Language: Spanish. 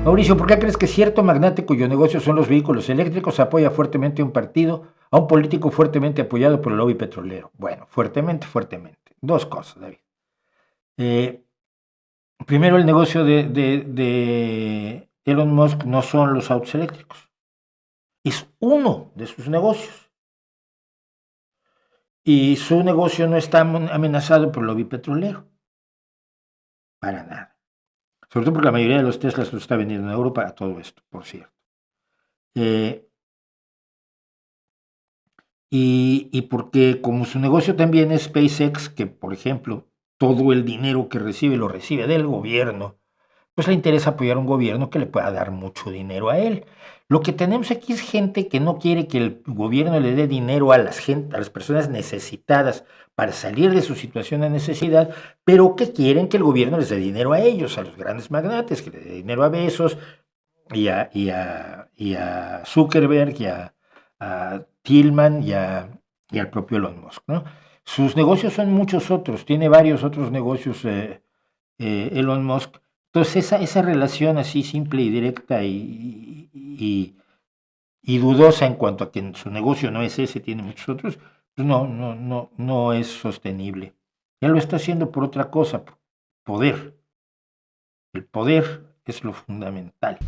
Mauricio, ¿por qué crees que cierto magnate cuyo negocio son los vehículos eléctricos apoya fuertemente a un partido, a un político fuertemente apoyado por el lobby petrolero? Bueno, fuertemente, fuertemente. Dos cosas, David. Eh, Primero, el negocio de Elon Musk no son los autos eléctricos. Es uno de sus negocios. Y su negocio no está amenazado por el lobby petrolero. Para nada. Sobre todo porque la mayoría de los Teslas los está vendiendo en Europa a todo esto, por cierto. Eh, y porque como su negocio también es SpaceX, que por ejemplo, todo el dinero que recibe lo recibe del gobierno, pues le interesa apoyar a un gobierno que le pueda dar mucho dinero a él. Lo que tenemos aquí es gente que no quiere que el gobierno le dé dinero a a las personas necesitadas para salir de su situación de necesidad, pero que quieren que el gobierno les dé dinero a ellos, a los grandes magnates, que le dé dinero a Bezos y a Zuckerberg a Tillman y al propio Elon Musk, ¿no? Sus negocios son muchos otros, tiene varios otros negocios Elon Musk. Entonces, esa relación así simple y directa y dudosa en cuanto a que su negocio no es ese, tiene muchos otros, pues no es sostenible. Él lo está haciendo por otra cosa, poder. El poder es lo fundamental.